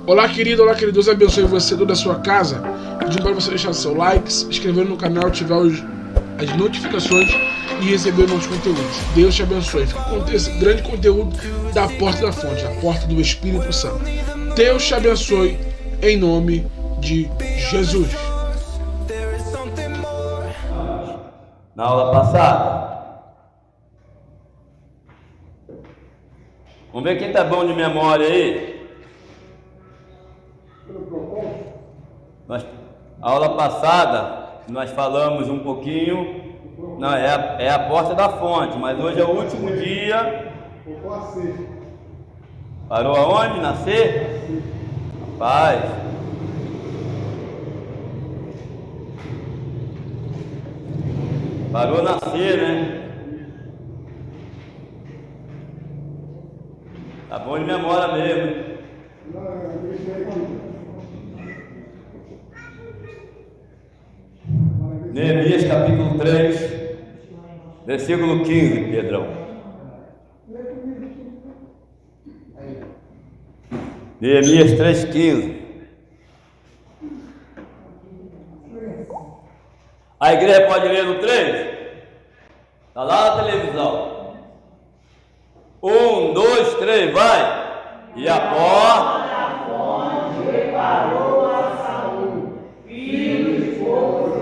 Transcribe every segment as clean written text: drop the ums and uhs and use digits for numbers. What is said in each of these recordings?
Olá, querido, Deus abençoe você, toda a sua casa. Pedindo para você deixar seu like, se inscrever no canal, ativar as notificações e receber novos conteúdos. Deus te abençoe. Fica com esse grande conteúdo da Porta da Fonte, a Porta do Espírito Santo. Deus te abençoe, em nome de Jesus. Na aula passada, vamos ver quem tá bom de memória aí. A aula passada nós falamos um pouquinho, não, é a Porta da Fonte, mas hoje é o último dia. Parou aonde? Nascer? Rapaz, parou nascer, né? Tá bom de memória mesmo, hein? Neemias capítulo 3, versículo 15, Pedrão. Neemias 3,15. A igreja pode ler no 3? Está lá na televisão. 1, 2, 3, vai! E a porta preparou a Saul, filho de Bozes,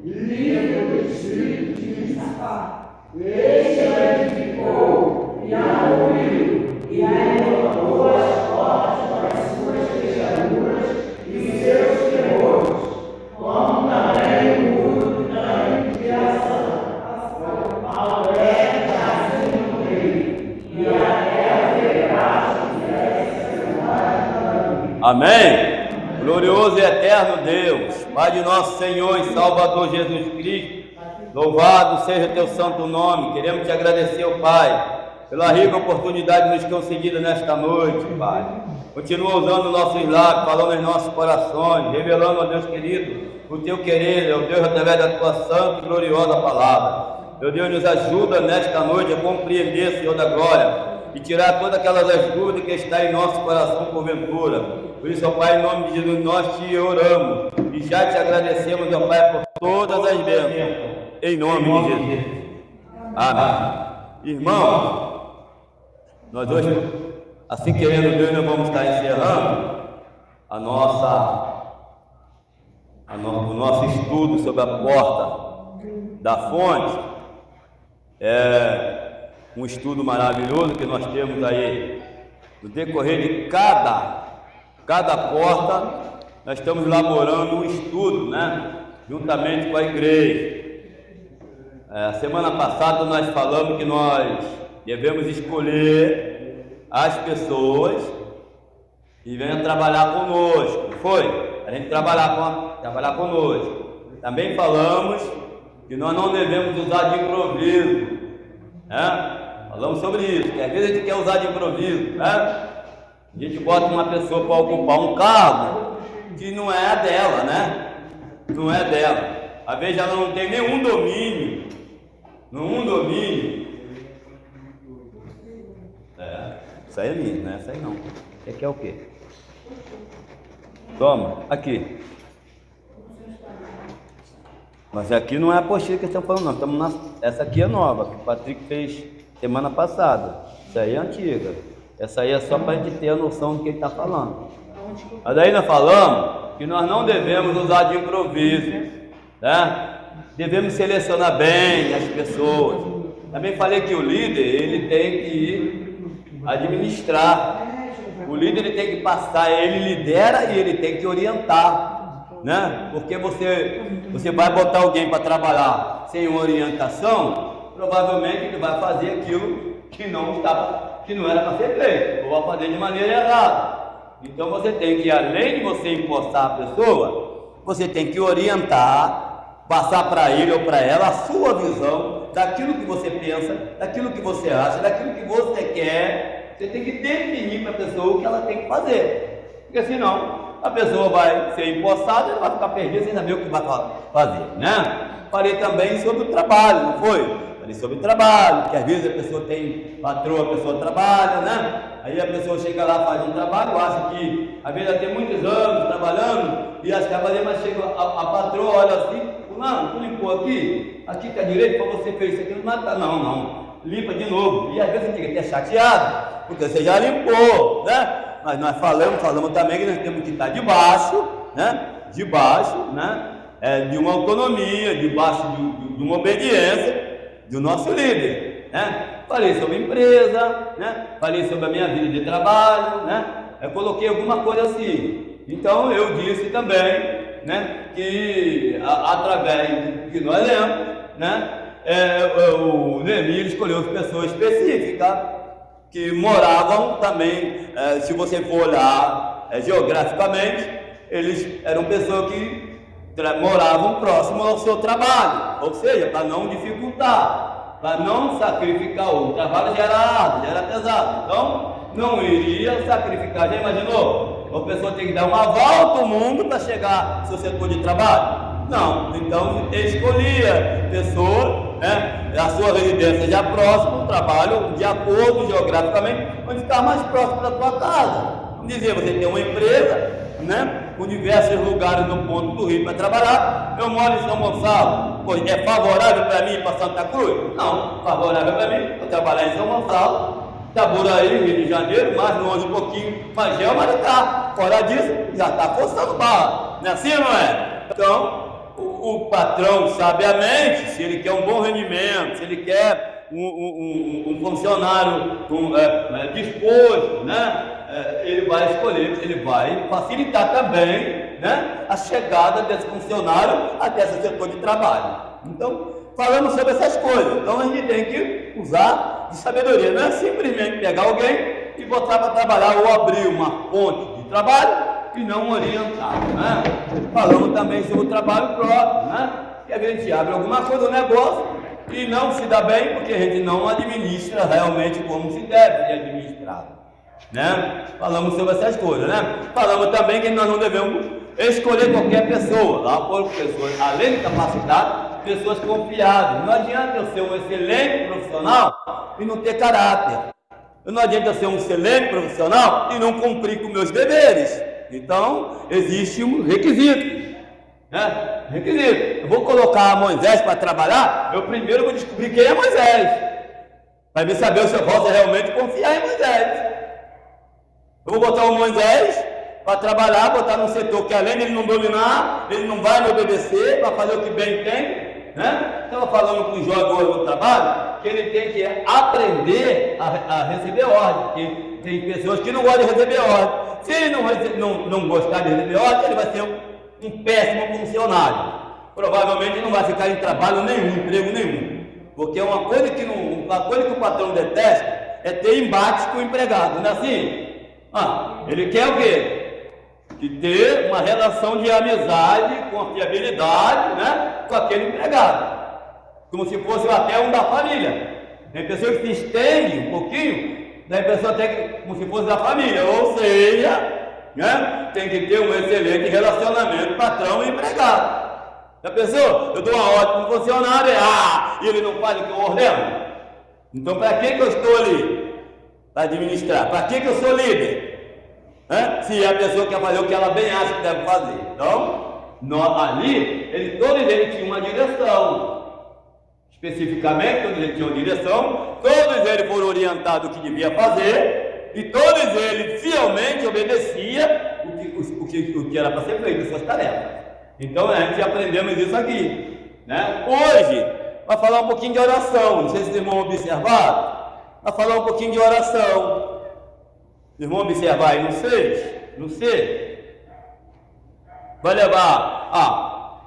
livro do espírito de Issacar. Este a edificou e a abriu, e a levantou as portas das suas fechaduras e seus terrores, como também o muro da impiação, ao leste assim no rei, e a terra verá Amém? Glorioso e eterno Deus, Pai de nosso Senhor e Salvador Jesus Cristo, louvado seja teu santo nome. Queremos te agradecer, ó Pai, pela rica oportunidade nos concedida nesta noite, Pai. Continua usando nossos lábios, falando em nossos corações, revelando, ó Deus querido, o teu querer, ó Deus, através da tua santa e gloriosa palavra. Meu Deus, nos ajuda nesta noite a compreender, Senhor da glória, e tirar todas aquelas dúvidas que está em nosso coração porventura. Por isso, ó Pai, em nome de Jesus, nós te oramos e já te agradecemos, ó Pai, por todas as bênçãos, em nome de Jesus. Amém. Irmãos, nós hoje, assim querendo Deus, nós vamos estar encerrando o nosso estudo sobre a Porta da Fonte. É um estudo maravilhoso que nós temos aí no decorrer de cada porta. Nós estamos elaborando um estudo, né, juntamente com a igreja. A semana passada nós falamos que nós devemos escolher as pessoas e venham trabalhar conosco, não foi? A gente trabalhar conosco. Também falamos que nós não devemos usar de improviso, né? Falamos sobre isso, que às vezes a gente quer usar de improviso, né? A gente bota uma pessoa para ocupar um cargo que não é dela, né? Não é dela. Às vezes ela não tem nenhum domínio. Isso aí é minha, não é essa aí não. Você quer o quê? Toma, aqui. Mas aqui não é a apostila que estamos falando, não. Essa aqui é nova, que o Patrick fez semana passada. Essa aí é antiga. Essa aí é só para a gente ter a noção do que ele está falando. Mas aí nós falamos que nós não devemos usar de improviso, né? Devemos selecionar bem as pessoas. Também falei que o líder, ele tem que administrar. O líder, ele tem que passar, ele lidera e ele tem que orientar, né? Porque você vai botar alguém para trabalhar sem uma orientação, provavelmente ele vai fazer aquilo que não era para ser feito, ou vai fazer de maneira errada. Então você tem que, além de você empossar a pessoa, você tem que orientar, passar para ele ou para ela a sua visão daquilo que você pensa, daquilo que você acha, daquilo que você quer. Você tem que definir para a pessoa o que ela tem que fazer, porque senão a pessoa vai ser empossada e vai ficar perdida sem saber o que vai fazer, né? Falei também sobre o trabalho, não foi? Falei sobre trabalho, que às vezes a pessoa tem patroa, a pessoa trabalha, né? Aí a pessoa chega lá, faz um trabalho, acha que às vezes ela tem muitos anos trabalhando e acha que mas chega a patroa, olha assim, não, tu limpou aqui tá direito para você fez isso aqui, não, limpa de novo. E às vezes você fica até chateado, porque você já limpou, né? Mas nós falamos também que nós temos que estar debaixo, né? De uma autonomia, debaixo de uma obediência do nosso líder, né? Falei sobre empresa, né? Falei sobre a minha vida de trabalho, né? Eu coloquei alguma coisa assim. Então eu disse também, né? Que através do que nós lemos, né? O Neemias escolheu pessoas específicas que moravam também, se você for olhar geograficamente, eles eram pessoas que moravam próximo ao seu trabalho, ou seja, para não dificultar, para não sacrificar. O trabalho já era árduo, já era pesado, então não iria sacrificar. Já imaginou? A pessoa tem que dar uma volta ao mundo para chegar ao seu setor de trabalho? Não, então ele escolhia pessoas, né, a sua residência já próxima, o trabalho de acordo geograficamente, onde ficar mais próximo da sua casa. Vamos dizer, você tem uma empresa, né, com diversos lugares no ponto do Rio para trabalhar. Eu moro em São Gonçalo, pois é favorável para mim ir para Santa Cruz? Não, favorável para mim eu trabalhar em São Gonçalo, Itaboraí, Rio de Janeiro, mais longe um pouquinho, mas é Maricá. Fora disso, já está forçando barra, não é assim, não é? Então, o patrão, sabiamente, se ele quer um bom rendimento, se ele quer um funcionário disposto, né? Ele vai escolher, ele vai facilitar também, né? A chegada desse funcionário até esse setor de trabalho. Então, falamos sobre essas coisas. Então, a gente tem que usar de sabedoria. Não é simplesmente pegar alguém e botar para trabalhar ou abrir uma fonte de trabalho e não orientar, né? Falamos também sobre o trabalho próprio, né? Que a gente abre alguma coisa, um negócio, e não se dá bem porque a gente não administra realmente como se deve ser administrado, né? Falamos sobre essas coisas, né? Falamos também que nós não devemos escolher qualquer pessoa. Lá foram pessoas, além de capacidade, pessoas confiáveis. Não adianta eu ser um excelente profissional e não ter caráter. Não adianta eu ser um excelente profissional e não cumprir com meus deveres. Então, existe um requisito, né? Requisito. Eu vou colocar Moisés para trabalhar, eu primeiro vou descobrir quem é Moisés, para me saber se eu posso realmente confiar em Moisés. Eu vou botar o Moisés para trabalhar, botar num setor que além de ele não dominar, ele não vai me obedecer, para fazer o que bem tem, né? Estava falando com o Jorge hoje no trabalho, que ele tem que aprender a receber ordem, porque tem pessoas que não gostam de receber ordem. Se ele não gostar de receber ordem, ele vai ser um péssimo funcionário. Provavelmente não vai ficar em trabalho nenhum, emprego nenhum. Porque uma coisa que o patrão detesta é ter embate com o empregado, não é assim? Ele quer o quê? Que ter uma relação de amizade, confiabilidade, né, com aquele empregado. Como se fosse até um da família. Tem pessoas que se estendem um pouquinho, da pessoa até como se fosse da família, ou seja, né, tem que ter um excelente relacionamento patrão e empregado. Já pensou? Eu dou uma ordem para o funcionário e ele não faz o que eu ordeno? Então, para que eu estou ali? Para administrar. Para que eu sou líder? Se a pessoa quer fazer o que ela bem acha que deve fazer. Então, ali, todos eles tinham uma direção. Especificamente, todos eles tinham direção, todos eles foram orientados o que devia fazer, e todos eles fielmente obedeciam o que era para ser feito, as suas tarefas. Então, a gente aprendemos isso aqui, né? Hoje, vai falar um pouquinho de oração. Não sei se os irmãos observaram. Vai falar um pouquinho de oração. Vocês vão observar aí no 6. Vai levar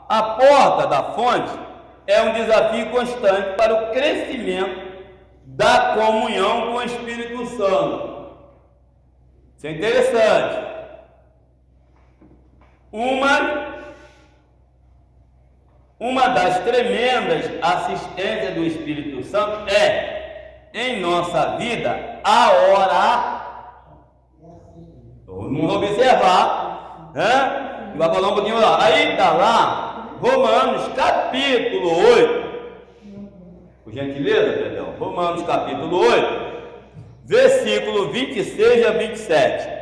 a porta da fonte é um desafio constante para o crescimento da comunhão com o Espírito Santo. Isso é interessante. Uma das tremendas assistências do Espírito Santo é, em nossa vida, a orar. Vamos observar, né? Vai falar um pouquinho lá. Aí está lá, Romanos capítulo 8, Por gentileza, perdão. Romanos capítulo 8, versículo 26 a 27.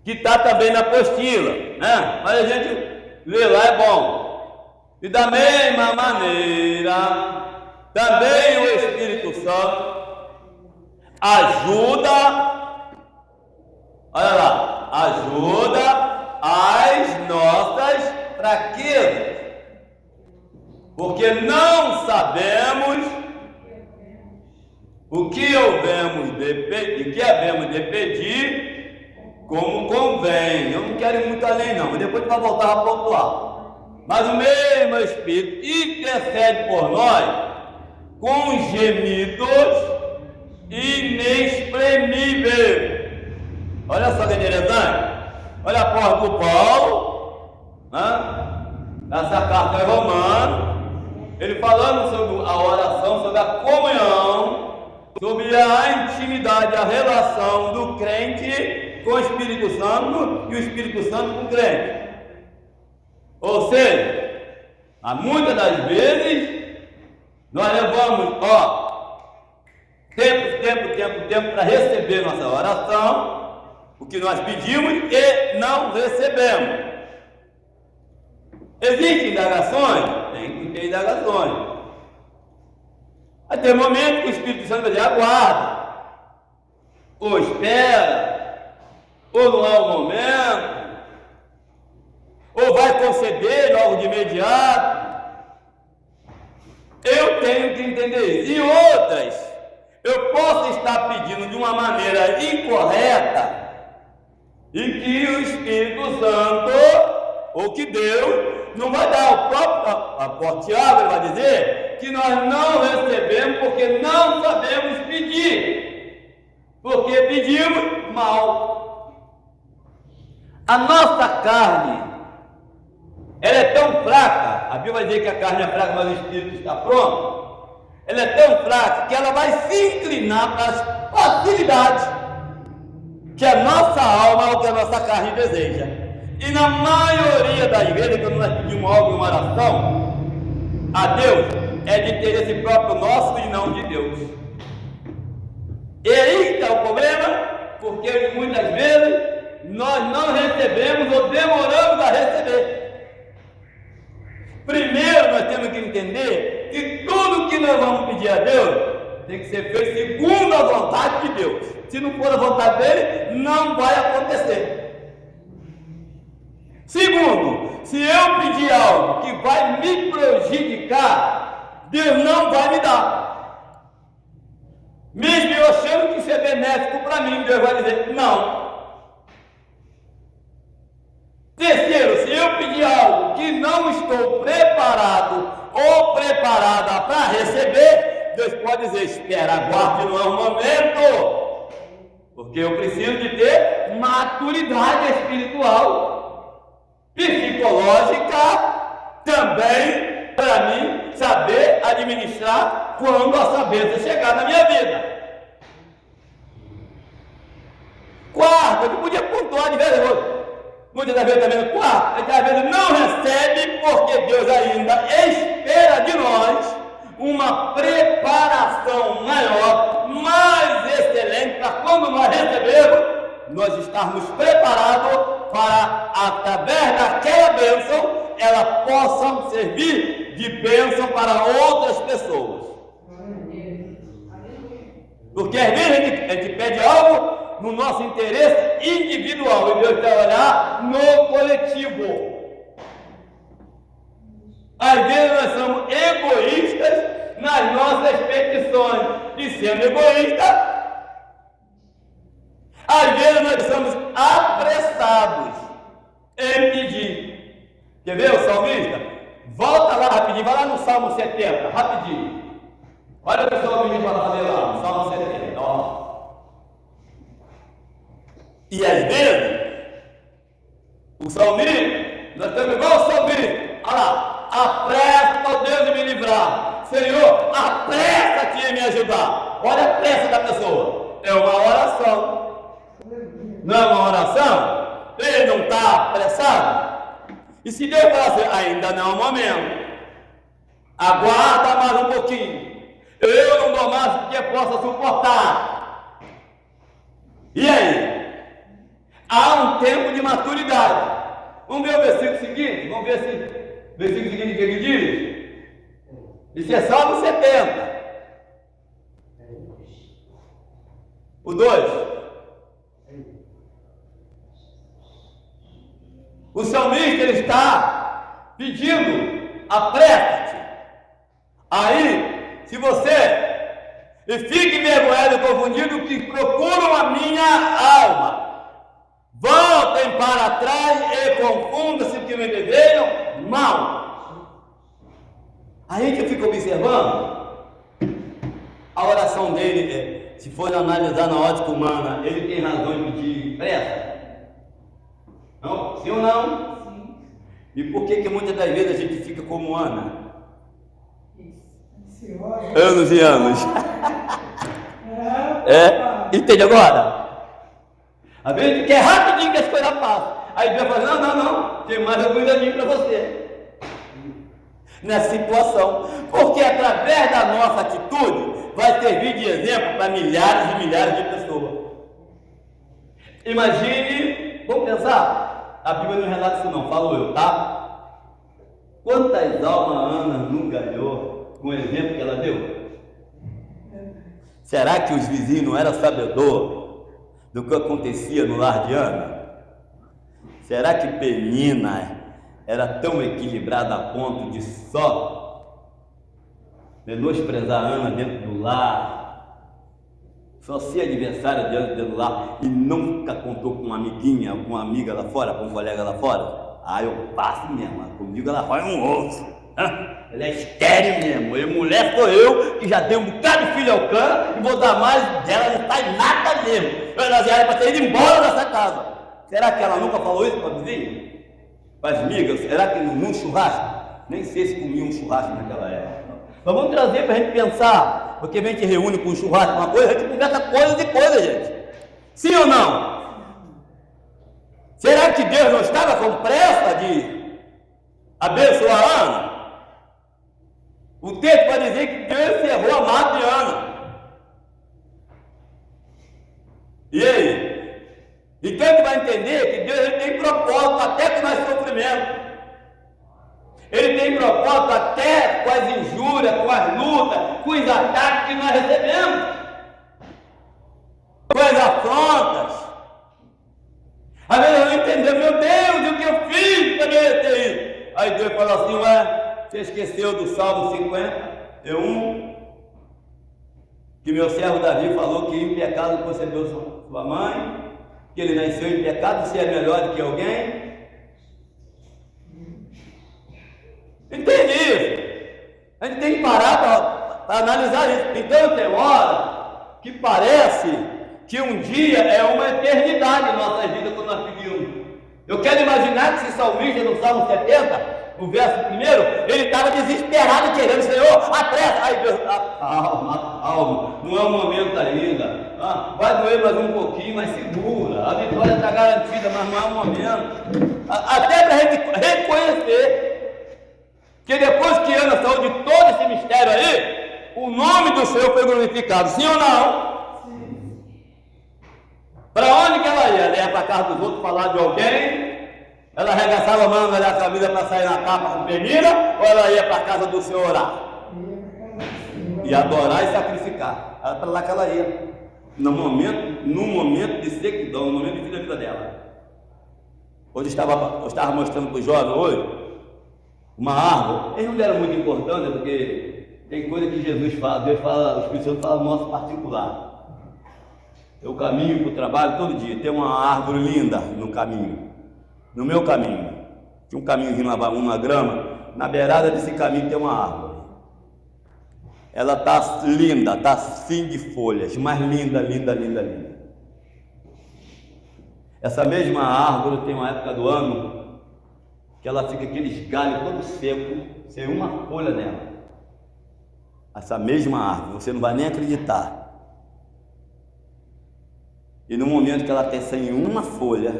Que está também na apostila, né? Mas a gente lê lá, é bom. E da mesma maneira, também o Espírito Santo ajuda, olha lá, ajuda as nossas fraquezas, porque não sabemos o que havemos de pedir como convém. Eu não quero ir muito além não, mas depois vai voltar a pontuar. Mas o mesmo Espírito intercede por nós com gemidos inexprimíveis. Olha só que interessante. Olha a porta do Paulo, né? Essa carta é romana, ele falando sobre a oração, sobre a comunhão, sobre a intimidade, a relação do crente com o Espírito Santo e o Espírito Santo com o crente. Ou seja, muitas das vezes nós levamos tempo para receber nossa oração, o que nós pedimos e não recebemos. Existem indagações? Tem que ter indagações. Até o momento que o Espírito Santo vai dizer, aguarda, ou espera, ou não é o momento, ou vai conceder logo de imediato. Eu tenho que entender isso. E outras, eu posso estar pedindo de uma maneira incorreta, e que o Espírito Santo, ou que Deus, não vai dar o próprio Tiago, ele vai dizer que nós não recebemos porque não sabemos pedir, porque pedimos mal. A nossa carne, ela é tão fraca, a Bíblia vai dizer que a carne é fraca, mas o Espírito está pronto. Ela é tão fraca que ela vai se inclinar para as facilidades que a nossa alma ou que a nossa carne deseja. E na maioria das vezes, quando nós pedimos algo em uma oração a Deus, é de interesse próprio nosso e não de Deus. E aí está o problema, porque muitas vezes nós não recebemos ou demoramos a receber. Primeiro nós temos que entender que tudo que nós vamos pedir a Deus tem que ser feito segundo a vontade de Deus. Se não for a vontade dele, não vai acontecer. Segundo, se eu pedir algo que vai me prejudicar, Deus não vai me dar. Mesmo eu achando que isso é benéfico para mim, Deus vai dizer não. Terceiro, se eu pedir algo que não estou preparado ou preparada para receber, Deus pode dizer, espera, aguarde, não é o momento, porque eu preciso de ter maturidade espiritual, psicológica, também, para mim, saber administrar quando essa bênção chegar na minha vida. Quarto, eu podia pontuar de vez em quando. Muitas das vezes também no quarto, às vezes não recebe porque Deus ainda espera de nós uma preparação maior, mais excelente, para quando nós recebemos, nós estarmos preparados para, através daquela bênção, ela possa servir de bênção para outras pessoas. Porque às vezes a gente pede algo no nosso interesse individual e Deus quer olhar no coletivo. Às vezes nós somos egoístas nas nossas petições, e sendo egoísta, às vezes nós somos apressados em pedir. Quer ver o salmista? Volta lá rapidinho, vai lá no Salmo 70, rapidinho. Olha o que o salmista vai fazer lá, no Salmo 70. Ó. E às vezes, o salmista, nós estamos igual o salmista. Olha lá, apressa, ó Deus, de me livrar. Senhor, apressa-te em me ajudar. Olha a pressa da pessoa. É uma oração. Não é uma oração? Ele não está apressado. E se Deus falar assim, ainda não é o momento, aguarda mais um pouquinho, eu não dou mais do que possa suportar. E aí? Há um tempo de maturidade. Vamos ver o versículo seguinte? Vamos ver se o versículo seguinte o que ele diz? Isso é Salmo 70. O 2. O salmista ele está pedindo, apressa-te. Aí, se você fique envergonhado e confundido, que procuram a minha alma, voltem para trás e confundam-se que me deveriam mal. Aí que eu fico observando a oração dele, se for analisar na ótica humana, ele tem razão em pedir pressa? Não? Sim ou não? Sim. E por que muitas das vezes a gente fica como Ana? Anos e anos. Entende agora? Às vezes a gente quer rapidinho que as coisas passam. Aí Deus fala, não, tem mais um cuidadinho para você. Nessa situação. Porque através da nossa atitude, vai servir de exemplo para milhares e milhares de pessoas. Imagine, vamos pensar, a Bíblia não relata isso não, falo eu, tá? Quantas almas a Ana não ganhou com o exemplo que ela deu? Será que os vizinhos não eram sabedores do que acontecia no lar de Ana? Será que Penina era tão equilibrada a ponto de só menosprezar Ana dentro do lar, só ser adversária dentro do lar e nunca contou com uma amiguinha, com uma amiga lá fora, com um colega lá fora? Eu passo mesmo, comigo ela faz um osso. Ela é estéril mesmo, e mulher sou eu, que já dei um bocado de filho ao cano, e vou dar mais dela, não faz nada mesmo. Ela já era para ter ido embora dessa casa. Será que ela nunca falou isso para a vizinha? Para as amigas? Será que num churrasco? Nem sei se comia um churrasco naquela época. Mas vamos trazer para a gente pensar, porque a gente reúne com um churrasco, uma coisa, a gente conversa coisas e coisas, gente. Sim ou não? Será que Deus não estava com pressa de abençoar a Ana? O texto vai dizer que Deus encerrou a mata de Ana. E aí? Então a gente vai entender que Deus ele tem propósito até com o nosso sofrimento. Ele tem propósito até com as injúrias, com as lutas, com os ataques que nós recebemos, com as afrontas. Às vezes eu não entendo, meu Deus, o que eu fiz para merecer isso? Aí Deus fala assim, você esqueceu do Salmo 51, que meu servo Davi falou que em pecado concebeu sua mãe, que ele nasceu em pecado, se é melhor do que alguém. Entende isso? A gente tem que parar para analisar isso. Então tem hora que parece que um dia é uma eternidade em nossa vida quando nós pedimos. Eu quero imaginar que esse salmista no Salmo 70, no verso 1, ele estava desesperado querendo, Senhor, apressa. Aí Deus, calma, não é o momento ainda. Vai doer mais um pouquinho, mas segura. A vitória está garantida, mas não é o momento. Até para a gente reconhecer que depois que Ana saiu de todo esse mistério aí, o nome do Senhor foi glorificado. Sim ou não? Para onde que ela ia? Ela ia para a casa dos outros falar de alguém? Ela arregaçava a mão da camisa para sair na capa com Penina? Ou ela ia para a casa do Senhor orar? E adorar e sacrificar. Era para lá que ela ia. No momento de sequidão, no momento de fim da vida dela. Hoje eu estava mostrando para os jovens hoje uma árvore. Eles não deram muita importância, porque tem coisa que Jesus fala, Deus fala, o Espírito Santo fala no nosso particular. Eu caminho para o trabalho todo dia, tem uma árvore linda no caminho, no meu caminho. Tinha um caminhozinho lá, uma grama, na beirada desse caminho tem uma árvore. Ela está linda, está fim de folhas, mas linda, linda, linda, linda. Essa mesma árvore tem uma época do ano que ela fica aqueles galhos todo seco, sem uma folha nela. Essa mesma árvore, você não vai nem acreditar. E no momento que ela tem sem uma folha,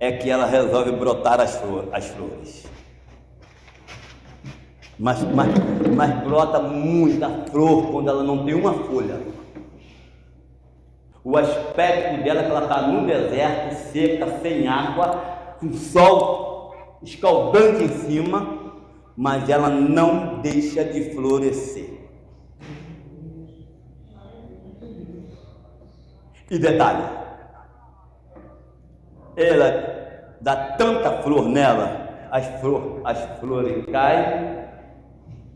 é que ela resolve brotar as flores. Mas brota muita flor quando ela não tem uma folha. O aspecto dela é que ela está no deserto, seca, sem água, com sol escaldante em cima, mas ela não deixa de florescer. E detalhe, ela dá tanta flor nela, as flores caem,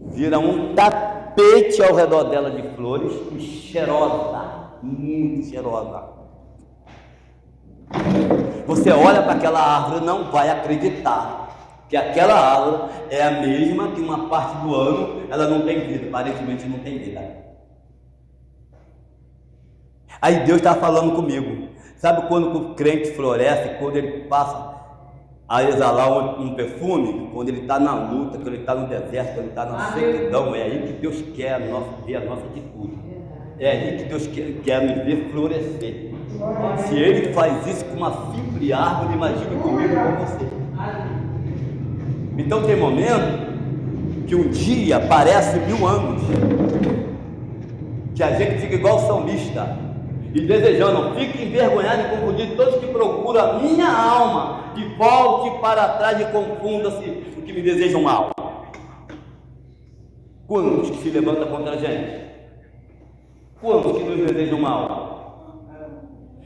vira um tapete ao redor dela de flores, e cheirosa, muito cheirosa. Você olha para aquela árvore e não vai acreditar que aquela árvore é a mesma que uma parte do ano ela não tem vida, aparentemente não tem vida. Aí Deus está falando comigo. Sabe quando o crente floresce, quando ele passa a exalar um perfume, quando ele está na luta, quando ele está no deserto, quando ele está na sequidão? É aí que Deus quer ver a nossa atitude. É aí que Deus quer nos ver florescer. Se Ele faz isso com uma simples árvore, imagine comigo e com você. Então tem momento que um dia parece 1000 anos, que a gente fica igual o salmista, e desejando, fique envergonhado e confundido todos que procuram a minha alma, que volte para trás e confunda-se o que me desejam mal. Quantos que se levantam contra a gente? Quantos que nos desejam mal?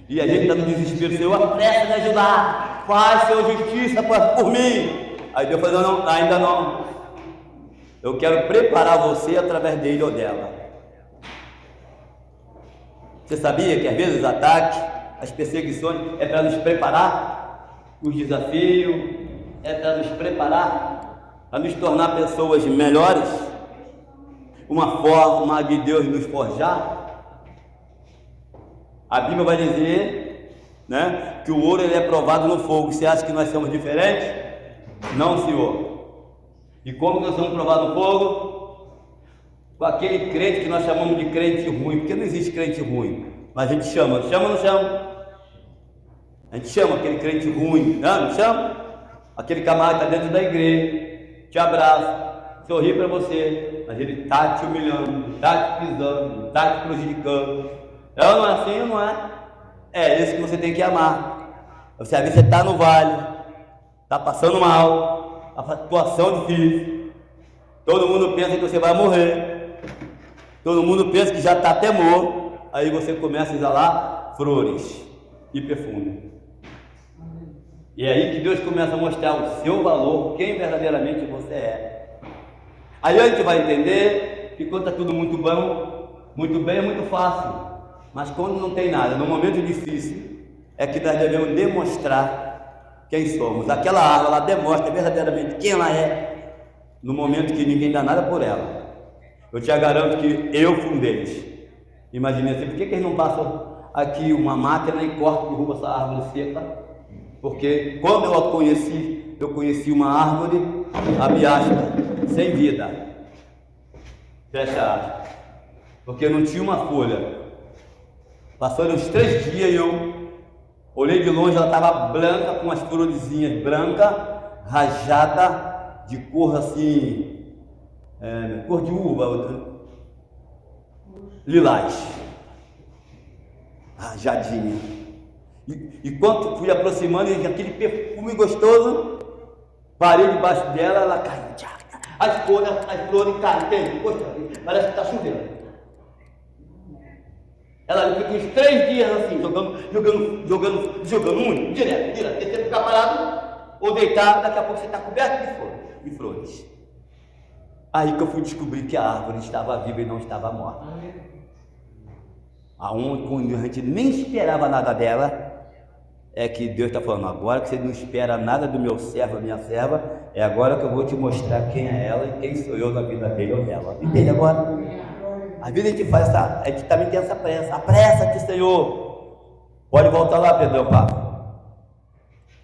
E a gente está no desespero, Senhor, apressa me ajudar, faz, Senhor, justiça por mim. Aí Deus falou, não, ainda não. Eu quero preparar você através dele ou dela. Você sabia que às vezes os ataques, as perseguições é para nos preparar? Os desafios é para nos preparar, para nos tornar pessoas melhores? Uma forma de Deus nos forjar? A Bíblia vai dizer, né, que o ouro ele é provado no fogo. Você acha que nós somos diferentes? Não, Senhor. E como nós somos provados no fogo? Com aquele crente que nós chamamos de crente ruim, porque não existe crente ruim, mas a gente chama ou não chama? A gente chama aquele crente ruim, não chama? Aquele camarada que está dentro da igreja, te abraça, sorri para você, mas ele está te humilhando, está te pisando, está te prejudicando. Não é assim, não é? É isso que você tem que amar. Você às vezes você está no vale, está passando mal, a situação difícil, todo mundo pensa que você vai morrer. Todo mundo pensa que já está até morto. Aí você começa a exalar flores e perfume. E é aí que Deus começa a mostrar o seu valor, quem verdadeiramente você é. Aí a gente vai entender que quando está tudo muito bom, muito bem, é muito fácil. Mas quando não tem nada, no momento difícil, é que nós devemos demonstrar quem somos. Aquela árvore, ela demonstra verdadeiramente quem ela é, no momento que ninguém dá nada por ela. Eu te garanto que eu fui um deles. Imagine assim, por que eles não passam aqui uma máquina e cortam e derrubam essa árvore seca? Porque quando eu a conheci uma árvore abiástica, sem vida. Fecha aspas. Porque não tinha uma folha. Passaram uns 3 dias e eu olhei de longe, ela estava branca, com as florezinhas brancas, rajada, de cor assim, cor de uva, lilás, rajadinha. E quando fui aproximando, e aquele perfume gostoso, parei debaixo dela, ela caiu. As flores caem, parece que está chovendo. Ela fica uns 3 dias assim, jogando muito, direto. Se você ficar parado ou deitado, daqui a pouco você está coberto de flores. Aí que eu fui descobrir que a árvore estava viva e não estava morta. Quando a gente nem esperava nada dela, é que Deus está falando, agora que você não espera nada do meu servo, da minha serva, é agora que eu vou te mostrar quem é ela e quem sou eu na vida dele ou dela. Entende agora? Às vezes a gente faz a gente também tem essa pressa. Apressa-te, Senhor. Pode voltar lá, Pedrão, pá.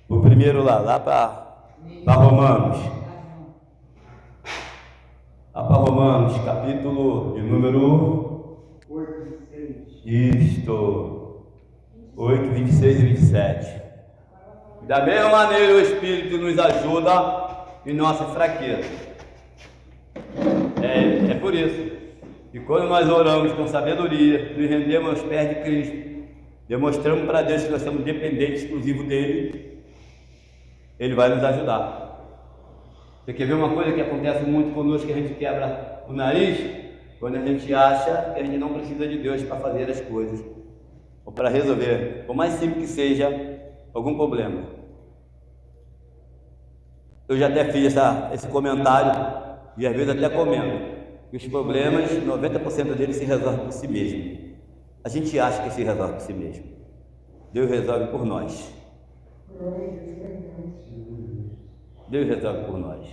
O primeiro lá para Romanos. Lá para Romanos, capítulo de número 8, 26 e 27. Da mesma maneira, o Espírito nos ajuda em nossa fraqueza. É por isso que quando nós oramos com sabedoria, nos rendemos aos pés de Cristo, demonstramos para Deus que nós somos dependentes exclusivos dele, Ele vai nos ajudar. Você quer ver uma coisa que acontece muito conosco, que a gente quebra o nariz? Quando a gente acha que a gente não precisa de Deus para fazer as coisas, ou para resolver, por mais simples que seja, algum problema. Eu já até fiz esse comentário, e às vezes até comento, que os problemas, 90% deles se resolvem por si mesmo. A gente acha que se resolve por si mesmo. Deus resolve por nós. Deus resolve por nós.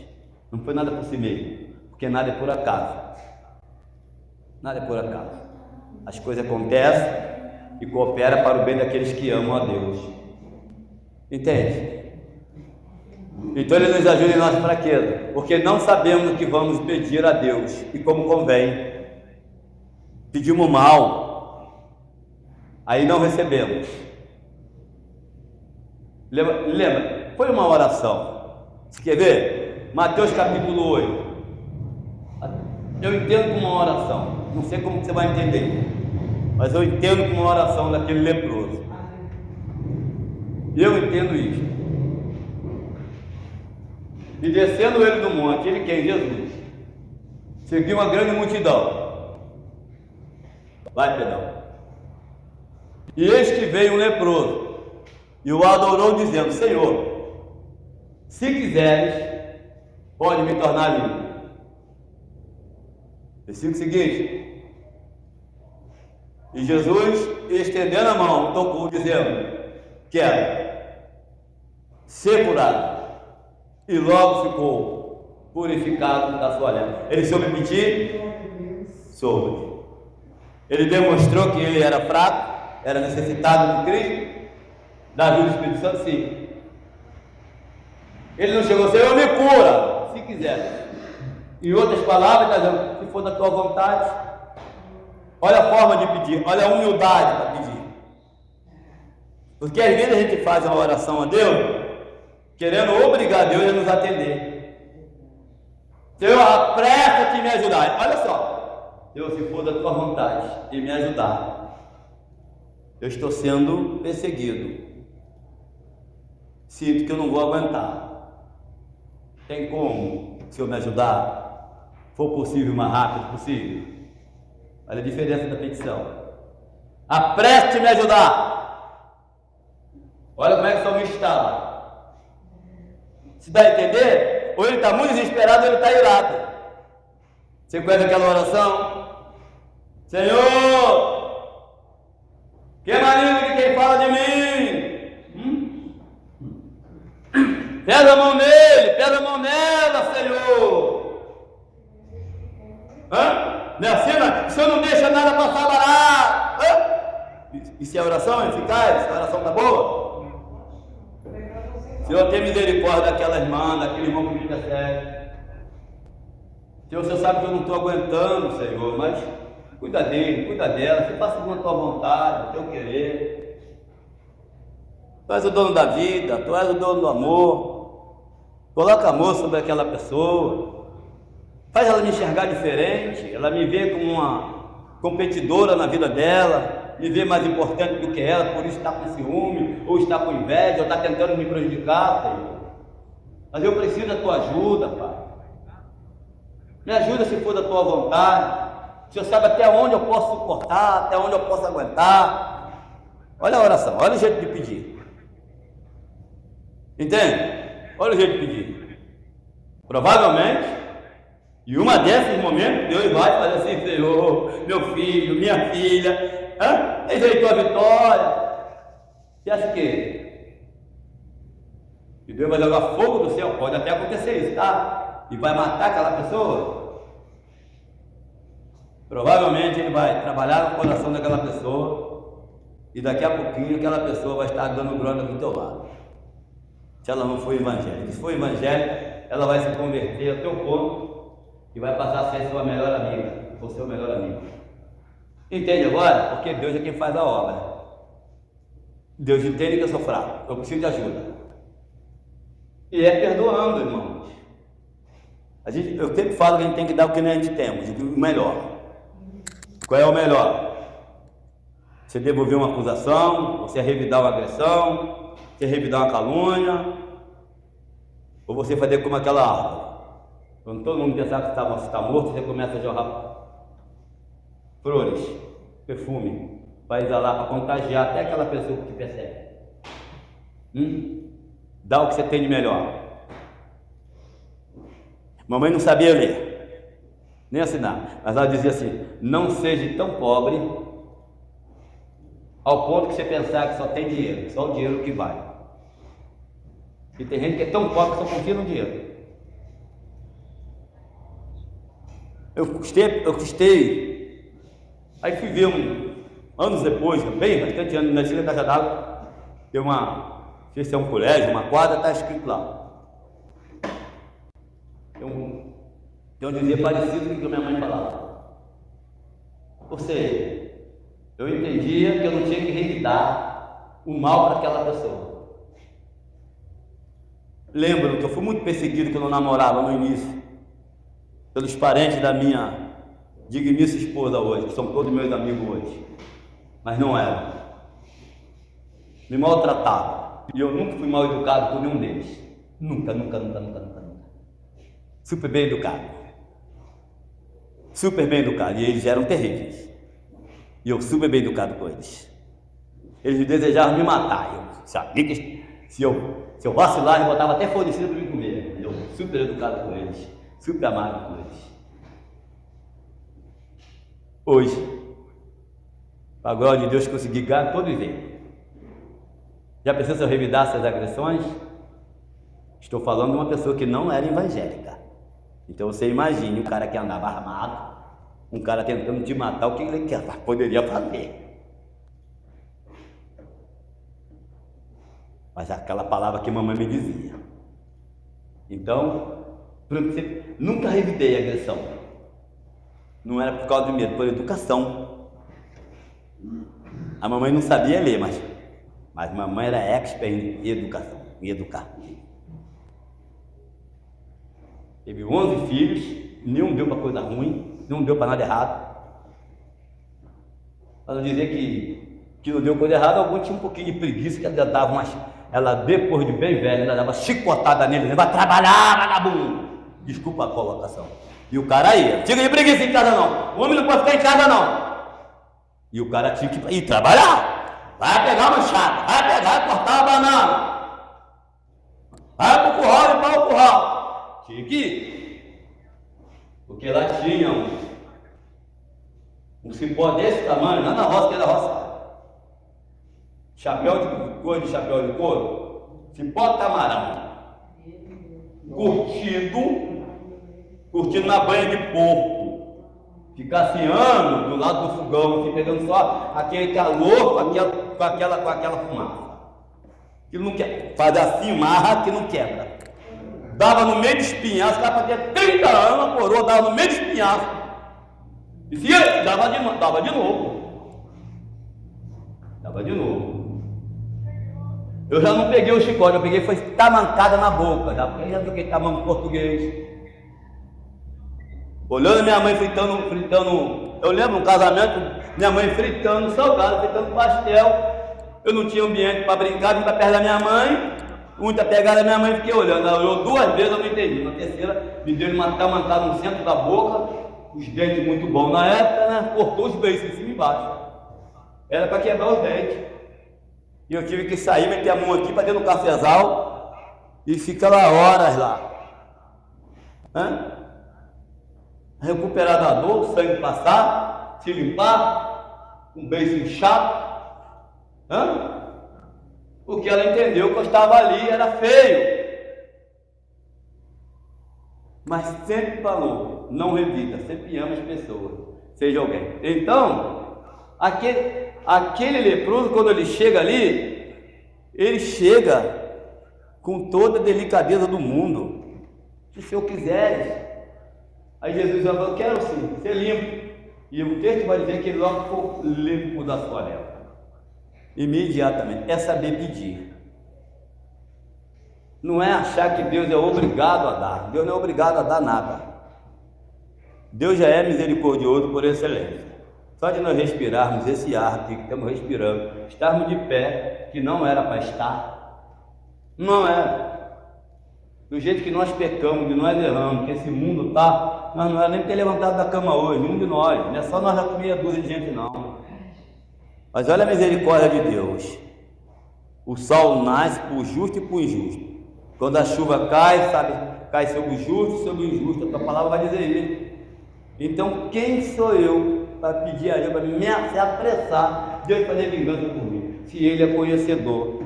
Não foi nada por si mesmo, porque nada é por acaso. Nada é por acaso. As coisas acontecem e cooperam para o bem daqueles que amam a Deus. Entende? Então Ele nos ajuda em nossa fraqueza, porque não sabemos o que vamos pedir a Deus e como convém. Pedimos mal, aí não recebemos. Lembra? Foi uma oração. Você quer ver? Mateus capítulo 8. Eu entendo como uma oração. Não sei como você vai entender, mas eu entendo como uma oração daquele leproso. Eu entendo isso. E descendo ele do monte, ele quem? Jesus. Seguiu uma grande multidão. Vai, Pedrão. E eis que veio um leproso, e o adorou, dizendo: Senhor, se quiseres, pode me tornar limpo. Versículo seguinte. E Jesus, estendendo a mão, tocou, dizendo: quero ser curado. E logo ficou purificado da sua lepra. Ele soube pedir? Soube. Ele demonstrou que ele era fraco, era necessitado de Cristo, da ajuda do Espírito Santo, sim. Ele não chegou a dizer: Senhor, me cura, se quiser. Em outras palavras, está dizendo: se for da tua vontade. Olha a forma de pedir, olha a humildade para pedir. Porque às vezes a gente faz uma oração a Deus querendo obrigar Deus a nos atender. Senhor, apressa-te em me ajudar. Olha só, Deus, se for da tua vontade e me ajudar, eu estou sendo perseguido, sinto que eu não vou aguentar. Tem como, se eu me ajudar, for possível, o mais rápido possível? Olha a diferença da petição. Apresse-te em me ajudar. Olha como é que o salmista estava. Se dá a entender? Ou ele está muito desesperado ou ele está irado. Você conhece aquela oração? Senhor, que maligno que quem fala de mim? Pesa a mão nele, pesa a mão nela, Senhor. Não é assim, não? O Senhor não deixa nada passar barato. Isso é oração eficaz? Essa oração está boa? Senhor, tenha misericórdia daquela irmã, daquele irmão que me persegue. Senhor, você sabe que eu não estou aguentando, Senhor, mas cuida dele, cuida dela, você faça com a tua vontade, o teu querer. Tu és o dono da vida, tu és o dono do amor. Coloca amor sobre aquela pessoa, faz ela me enxergar diferente, ela me vê como uma competidora na vida dela, me vê mais importante do que ela, por isso está com ciúme, ou está com inveja, ou está tentando me prejudicar, Senhor. Mas eu preciso da tua ajuda, Pai. Me ajuda se for da tua vontade. O Senhor sabe até onde eu posso suportar, até onde eu posso aguentar. Olha a oração, olha o jeito de pedir. Entende? Olha o jeito de pedir. Provavelmente, em uma desses momentos, Deus vai fazer assim: Senhor, meu filho, minha filha, eis aí tua vitória. Você acha que Deus vai jogar fogo do céu? Pode até acontecer isso, tá? E vai matar aquela pessoa? Provavelmente Ele vai trabalhar no coração daquela pessoa, e daqui a pouquinho aquela pessoa vai estar dando glória do teu lado. Se ela não for evangélica. Se for evangélica, ela vai se converter ao teu ponto e vai passar a ser sua melhor amiga, ou seu melhor amigo. Entende agora? Porque Deus é quem faz a obra. Deus entende que eu sou fraco, eu preciso de ajuda. E é perdoando, irmãos. Eu sempre falo que a gente tem que dar o que a gente temos, o melhor. Qual é o melhor? Você devolver uma acusação, você revidar uma agressão, você revidar uma calúnia, ou você fazer como aquela árvore. Quando todo mundo pensar que você está morto, você começa a jorrar flores, perfume, para exalar, para contagiar até aquela pessoa que te persegue. Dá o que você tem de melhor. Mamãe não sabia ler, nem assinar, mas ela dizia assim: não seja tão pobre ao ponto que você pensar que só tem dinheiro, só o dinheiro que vai. E tem gente que é tão pobre que só confia no dinheiro. Eu custei, aí fui ver anos depois, bem bastante anos, na Cília Caixa d'Água, tem não sei se é um colégio, uma quadra, está escrito lá. Tem um dizer parecido com o que minha mãe falava. Ou seja, eu entendia que eu não tinha que revidar o mal para aquela pessoa. Lembro que eu fui muito perseguido quando eu namorava no início, pelos parentes da minha digníssima esposa hoje, que são todos meus amigos hoje, mas não eram. Me maltratavam. E eu nunca fui mal educado por nenhum deles. Nunca. Super bem educado. Super bem educado. E eles eram terríveis. E eu super bem educado com eles. Eles desejavam me matar. Eu sabia que se eu vacilar, eu botava até fornecido para me comer. Eu super educado com eles. Super amado com eles. Hoje, com a glória de Deus, consegui ganhar todo e ver. Já pensou se eu revidasse as agressões? Estou falando de uma pessoa que não era evangélica. Então você imagine um cara que andava armado, um cara tentando te matar, o que ele poderia fazer? Mas aquela palavra que mamãe me dizia. Então, nunca revidei a agressão. Não era por causa de medo, por educação. A mamãe não sabia ler, mas mamãe era expert em educação, em educar. Teve 11 filhos, nenhum deu para coisa ruim, não deu para nada errado. Para não dizer que não deu coisa errada, alguns tinham um pouquinho de preguiça, que ela dava ela depois de bem velha, ela dava chicotada nele, vai trabalhar, vagabundo. Desculpa a colocação. E o cara ia, fica de preguiça em casa não, o homem não pode ficar em casa não. E o cara tinha que ir trabalhar, vai pegar uma machado, vai pegar e cortar a banana, vai pro curral e para o curral. Tinha que ir, porque lá tinha um cipó desse tamanho, lá na roça, que era roça, chapéu de couro, cipó de camarão, curtindo na banha de porco, ficar assim ano do lado do fogão, assim, pegando só aquele calor com aquela fumaça. Que não quer, faz assim, marra que não quebra. Dava no meio do espinhaço, o cara fazia 30 anos, a coroa dava no meio do espinhaço. E se ele dava de novo. Dava de novo. Eu já não peguei o chicote, eu peguei foi tamancada na boca, já, porque eu já toquei tamanco português. Olhando minha mãe fritando, eu lembro um casamento, minha mãe fritando salgado, fritando pastel. Eu não tinha ambiente para brincar, vim para perto da minha mãe. Muita pegada da minha mãe, fiquei olhando. Ela olhou 2 vezes, eu não entendi. Na terceira, me deu uma tamancada no centro da boca, os dentes muito bons na época, né? Cortou os beiços em cima e embaixo. Era para quebrar os dentes. E eu tive que sair, meter a mão aqui para dentro do cafezal e ficar lá horas lá. Recuperar da dor, o sangue passar, se limpar, um beiço inchado. Porque ela entendeu que eu estava ali, era feio. Mas sempre falou, não revida, sempre ama as pessoas, seja alguém. Então, aquele leproso, quando ele chega ali, ele chega com toda a delicadeza do mundo. Se o Senhor quiseres. Aí Jesus vai falar, eu quero sim, ser limpo. E o texto vai dizer que ele logo ficou limpo da sua lepra. Imediatamente, é saber pedir. não é achar que Deus é obrigado a dar. Deus não é obrigado a dar nada. Deus já é misericordioso por excelência. Só de nós respirarmos esse ar aqui que estamos respirando, estarmos de pé, que não era para estar, não era. Do jeito que nós pecamos, que nós erramos, que esse mundo está, nós não era nem ter levantado da cama hoje, nenhum de nós, não é só nós já comia dúzia de gente não. Mas olha a misericórdia de Deus. O sol nasce para o justo e para o injusto. Quando a chuva cai, sabe, cai sobre o justo e sobre o injusto, a tua palavra vai dizer isso. Então quem sou eu para pedir a Deus, para me se apressar, Deus fazer vingança por mim? Se Ele é conhecedor,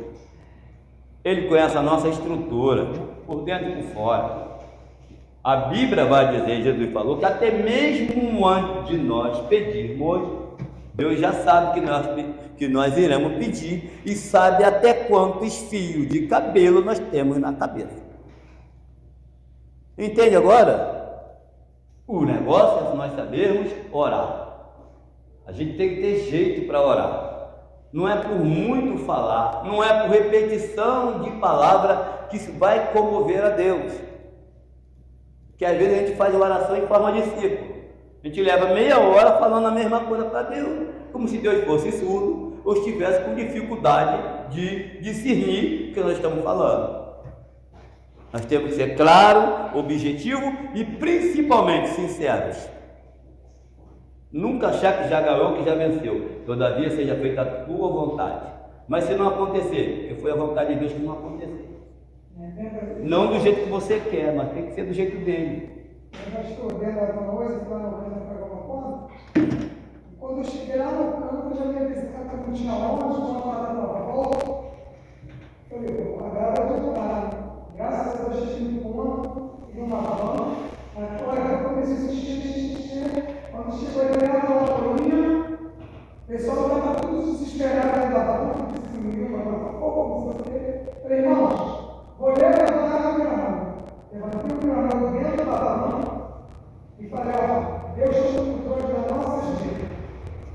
Ele conhece a nossa estrutura, por dentro e por fora. A Bíblia vai dizer, Jesus falou, que até mesmo antes de nós pedirmos, Deus já sabe que nós iremos pedir e sabe até quantos fios de cabelo nós temos na cabeça. Entende agora? O negócio é nós sabermos orar. A gente tem que ter jeito para orar. Não é por muito falar, não é por repetição de palavra que isso vai comover a Deus. Que às vezes a gente faz oração em forma de círculo. A gente leva meia hora falando a mesma coisa para Deus, como se Deus fosse surdo ou estivesse com dificuldade de discernir o que nós estamos falando. Nós temos que ser claro, objetivo e principalmente sinceros. Nunca achar que já ganhou, que já venceu. Todavia seja feita a tua vontade. Mas se não acontecer, que foi a vontade de Deus que não aconteceu. Não do jeito que você quer, mas tem que ser do jeito dele. Eu já estou vendo a coisa, para alguma coisa. Quando eu cheguei lá no campo, eu já me avisei que não tinha onde, tinha uma parada nova volta. Eu falei, agora eu estou parado. Graças a Deus, eu estive em uma e uma van. Agora eu comecei a assistir. Quando chegou a olhar na autoria, o pessoal estava tudo desesperado, estava tudo desesperado, estava pouco, não sei o quê. Falei, irmãos, vou levantar o granado. Levantei o granado dentro da van e falei, ó, Deus está no controle das nossas vidas.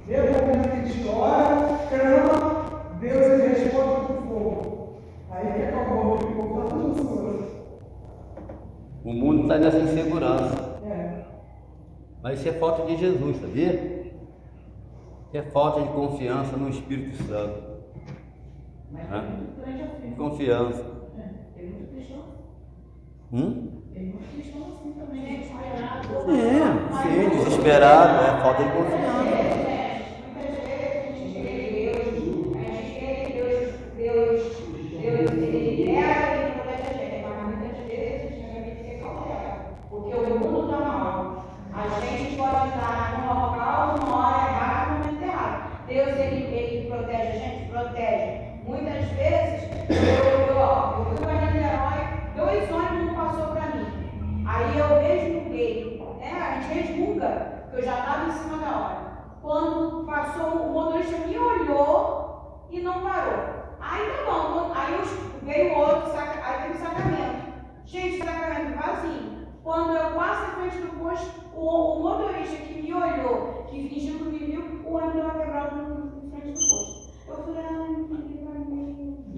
Deus momento de história, clama, Deus ele responde com fogo. Aí que acabou, ficou para tudo seguro. O mundo está nessa insegurança. Mas isso é falta de Jesus, sabia? Isso é falta de confiança no Espírito Santo. Confiança. Tem muito cristão. Tem muito cristão assim também, desesperado. Sim, desesperado, é falta de confiança. Deus, ele protege a gente, protege. Muitas vezes, eu fui para Niterói, 2 ônibus não passou para mim. Aí eu resmunguei, a gente resmunga, porque eu já estava em cima da hora. Quando passou, o motorista me olhou e não parou. Aí tá bom, aí veio outro, aí teve sacramento. Gente, sacramento vazio. Quando eu passo à frente do posto, o motorista que me olhou, que fingiu que me viu, o ônibus estava quebrado na frente do posto. Eu falei,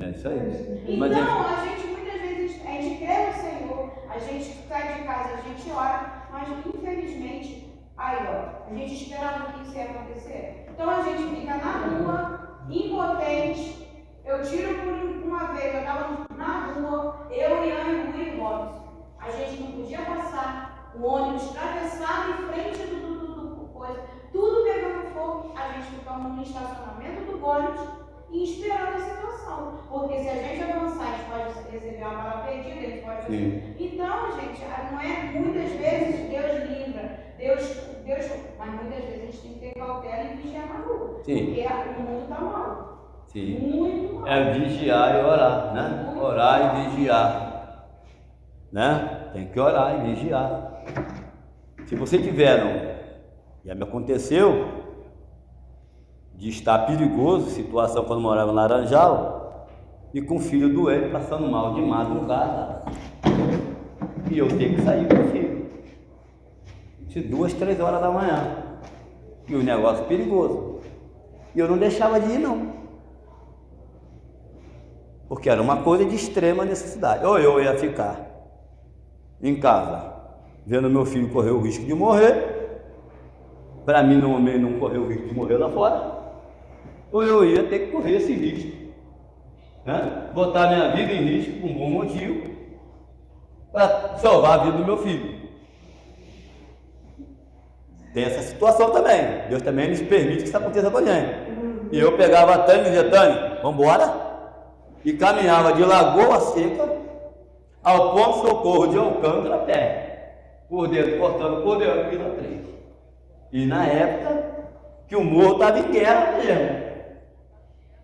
É isso aí. então, a gente muitas vezes, a gente crê no Senhor, a gente sai de casa, a gente ora, mas infelizmente, aí ó, a gente esperava que isso ia acontecer. Então a gente fica na rua, impotente. Eu tiro por uma vez, eu estava na rua, eu, Ian e o Rui e Robson. A gente não podia passar, o ônibus atravessado em frente do coisa, tudo pegando fogo, a gente ficamos no estacionamento do ônibus e esperando a situação. Porque se a gente avançar, a gente pode receber uma bala perdida, a gente pode fazer. Então, gente, não é muitas vezes Deus livra, Deus, mas muitas vezes a gente tem que ter cautela e vigiar na rua. Sim. Porque o mundo está mal. Sim. Muito mal. É vigiar e orar, né? Orar e vigiar. Né? Tem que orar e vigiar. Se você tiver, já me aconteceu, de estar perigoso, situação quando morava em Laranjal, e com o filho doente, passando mal de madrugada, e eu tenho que sair com o filho, de 2, 3 horas da manhã, e o negócio perigoso, e eu não deixava de ir não, Porque era uma coisa de extrema necessidade. Ou eu ia ficar em casa, vendo meu filho correr o risco de morrer, para mim não correr o risco de morrer lá fora, ou eu ia ter que correr esse risco, né? Botar minha vida em risco por um bom motivo, para salvar a vida do meu filho. Tem essa situação também. Deus também nos permite que isso aconteça com a gente. E eu pegava a Tânia e dizia: Tânia, vamos embora? E caminhava de Lagoa Seca ao Ponto Socorro de Alcântara a pé, por dentro, cortando por dentro, Vila 3. E na época que o morro estava em guerra mesmo.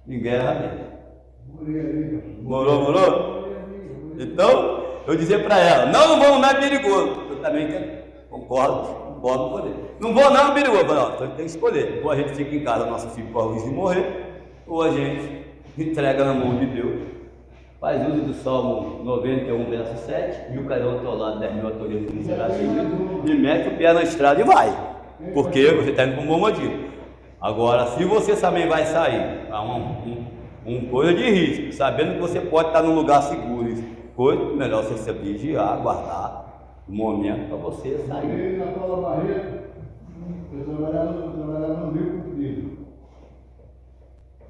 Em guerra mesmo. Morou? Então, eu dizia para ela: não vamos, não é perigoso. Eu também concordo com ele. Não vou não, é perigoso. Então tem que escolher. Ou a gente fica em casa, nosso filho corre o risco de morrer, ou a gente entrega na mão de Deus. Faz uso do Salmo 91, verso 7, 1000 cairão ao teu lado, 10.000 à tua direita, não será seguido, e mete o pé na estrada e vai, porque você está indo com um bom motivo. Agora, se você também vai sair a coisa de risco, sabendo que você pode estar num lugar seguro, melhor você vigiar, aguardar o momento para você sair. Na Paula Barreto, eu trabalhava no Rio Comprido.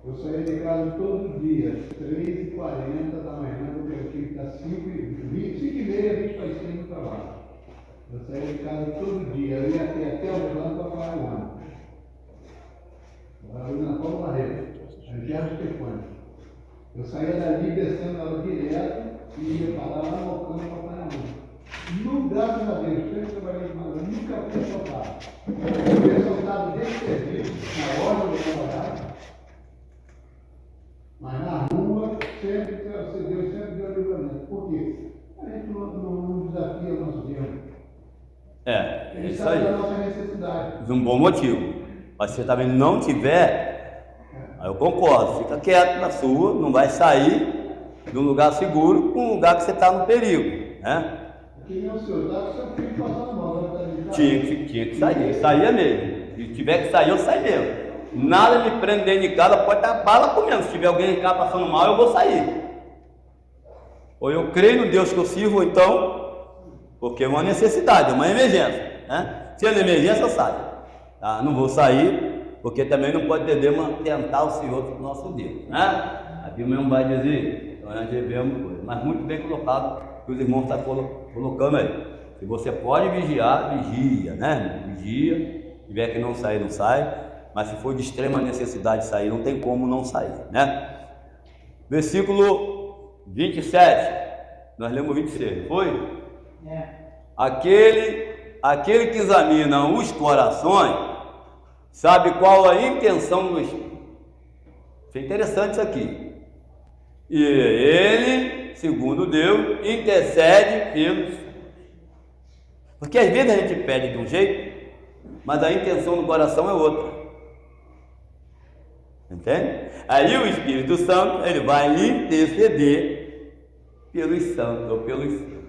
Eu saía de casa todo dia, às 3h40 da manhã, porque eu tinha que estar 5h30, 20 para 6 no trabalho. Eu saía de casa todo dia, eu ia até o plano para parar o ano. Eu era na Paula Barreto, a Gerson Stefani. Eu saía dali descendo ela direto e ia parar lá no plano para parar o ano. Graças a Deus, sempre trabalhei demais, nunca fui assaltado. Eu fui assaltado desde serviço, na hora do trabalho. Mas na rua, Deus sempre deu livramento. Por quê? A gente não desafia o nosso Deus. É Ele isso sabe aí. da nossa necessidade. De um bom motivo. Mas se você também não tiver, aí eu concordo, fica quieto na sua, não vai sair de um lugar seguro para um lugar que você está no perigo, né? Que nem o senhor, tá com seu filho passando mal, Tinha que sair, saía mesmo. Se tiver que sair, eu saio mesmo. Nada me prende dentro de casa, pode estar bala comendo. Se tiver alguém em casa passando mal, eu vou sair. Ou eu creio no Deus que eu sirvo, ou então, porque é uma necessidade, é uma emergência, né? Se é uma emergência, eu saio. Tá? Não vou sair, porque também não pode tentar o Senhor do nosso Deus, né? A Bíblia não vai dizer, então nós devemos coisa. Mas muito bem colocado, que os irmãos estão colocando aí. Se você pode vigiar, vigia, né? Vigia, se tiver que não sair, não sai. Mas se for de extrema necessidade de sair, não tem como não sair, né? Versículo 27, nós lemos 26, foi? Aquele que examina os corações, sabe qual a intenção do Espírito. Isso é interessante isso aqui. E ele, segundo Deus, intercede pelos. Porque às vezes a gente pede de um jeito, mas a intenção do coração é outra. Entende? Aí o Espírito Santo, ele vai interceder pelos santos ou pelos seus.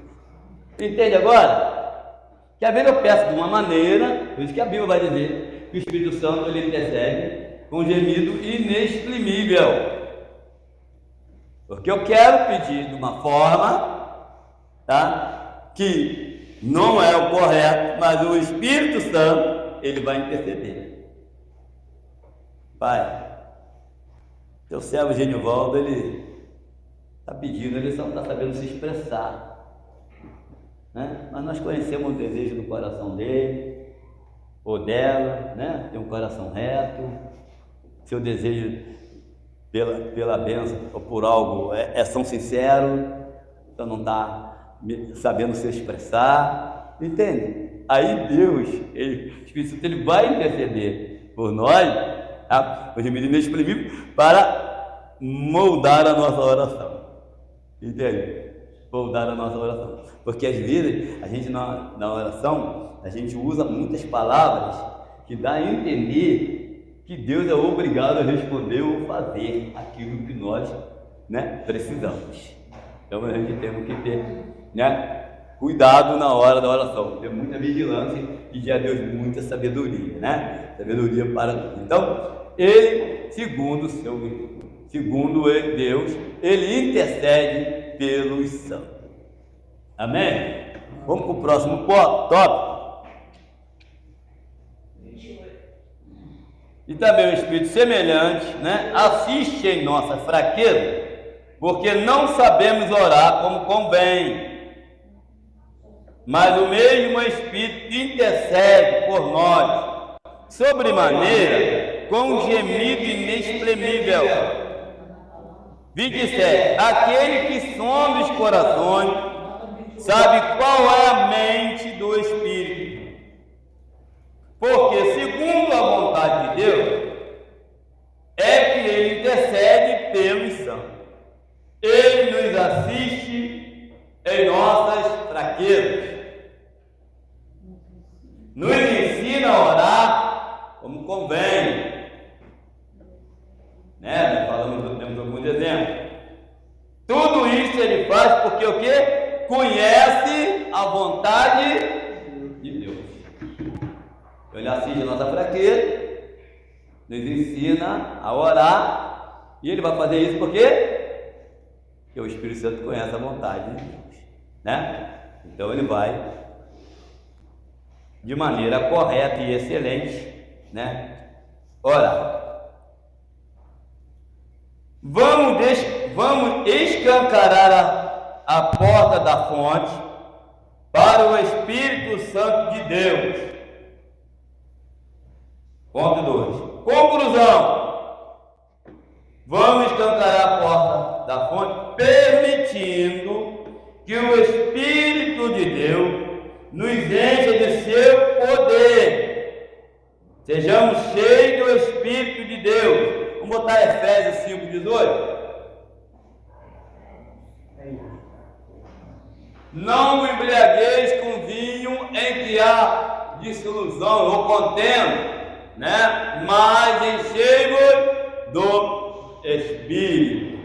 Entende agora? Que às vezes eu peço de uma maneira, por isso que a Bíblia vai dizer que o Espírito Santo, ele intercede com gemido inexprimível. Porque eu quero pedir de uma forma, tá? Que não é o correto, mas o Espírito Santo, ele vai interceder. Pai, teu servo Genivaldo, ele está pedindo, ele só não está sabendo se expressar, né? Mas nós conhecemos o desejo do coração dele, ou dela, né? Tem um coração reto, seu desejo pela bênção ou por algo é tão sincero, então não está sabendo se expressar, entende? Aí Deus, o Espírito Santo, ele vai interceder por nós, o gemido inexprimível, para moldar a nossa oração. Entende? Moldar a nossa oração. Porque às vezes, a gente na oração, a gente usa muitas palavras que dá a entender que Deus é obrigado a responder ou fazer aquilo que nós, né, precisamos. Então a gente tem que ter, né, cuidado na hora da oração, ter muita vigilância e pedir a Deus muita sabedoria, né? Sabedoria para tudo. Então, ele, segundo segundo Deus, ele intercede pelos santos. Amém? Vamos para o próximo tópico. E também o Espírito semelhante, né, assiste em nossa fraqueza, porque não sabemos orar como convém. Mas o mesmo Espírito intercede por nós, sobremaneira, com um gemido inexprimível. 27. Aquele que sonda os corações sabe qual é a mente do Espírito, porque segundo a vontade de Deus é que ele intercede pelos santos. Ele nos assiste em nossas fraquezas, nos ensina a orar como convém, né? Nós falamos, temos alguns exemplos. Tudo isso ele faz porque o quê? Conhece a vontade de Deus. Ele assiste a nossa fraqueza, nos ensina a orar, e ele vai fazer isso por quê? Porque o Espírito Santo conhece a vontade de Deus, né? Então ele vai de maneira correta e excelente, né, orar. Vamos escancarar a porta da fonte para o Espírito Santo de Deus. Ponto 2. Conclusão. Vamos escancarar a porta da fonte, permitindo que o Espírito de Deus nos encha de seu poder. Sejamos cheios do Espírito de Deus. Vamos botar Efésios 5:18. Não vos embriagueis com vinho em que há dissolução ou contenda, né? Mas enchei-vos do Espírito,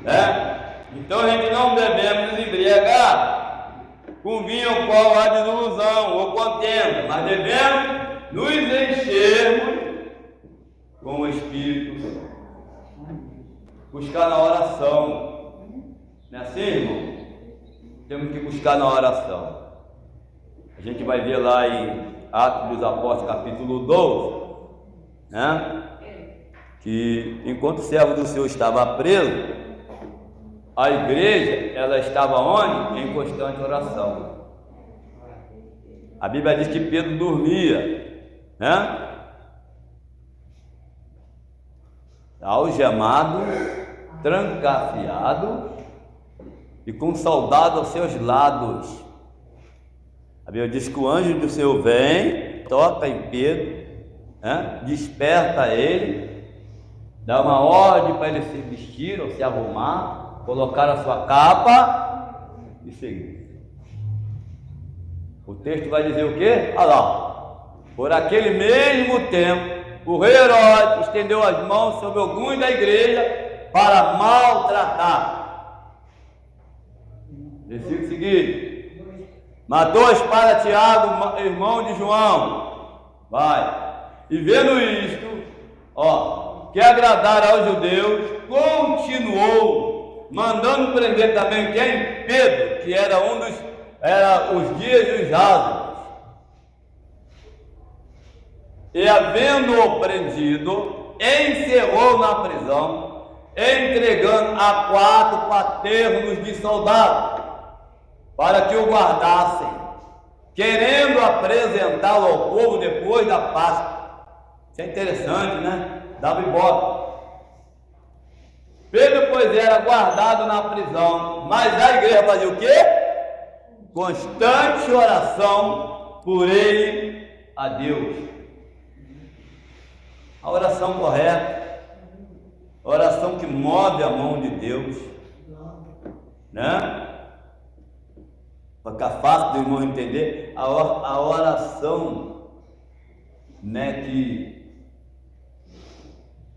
né? Então a gente não devemos nos embriagar com vinho ao qual há desilusão ou contenda, mas devemos nos enchermos com o Espírito Santo. Buscar na oração, não é assim, irmão? Temos que buscar na oração. A gente vai ver lá em Atos dos Apóstolos, capítulo 12, né? Que enquanto o servo do Senhor estava preso, a igreja, ela estava onde? Em constante oração. A Bíblia diz que Pedro dormia, né? Algemado, trancafiado e com soldado aos seus lados. A Bíblia diz que o anjo do Senhor vem, toca em Pedro, né? Desperta ele, dá uma ordem para ele se vestir ou se arrumar, colocar a sua capa e seguir. O texto vai dizer o quê? Olha lá. Por aquele mesmo tempo, o rei Herodes estendeu as mãos sobre alguns da igreja para maltratar. Versículo seguinte: matou a espada Tiago, irmão de João. Vai. E vendo isto, que agradar aos judeus, continuou mandando prender também quem? Pedro, que era os dias dos Ázaros. E havendo-o prendido, encerrou na prisão, entregando a 4 paternos de soldados, para que o guardassem, querendo apresentá-lo ao povo depois da Páscoa. Isso é interessante, né? Dava ibope. Pedro, pois, era guardado na prisão, mas a igreja fazia o quê? Constante oração por ele a Deus. A oração correta, a oração que move a mão de Deus, né? Para ficar fácil do irmão entender, a oração, né, que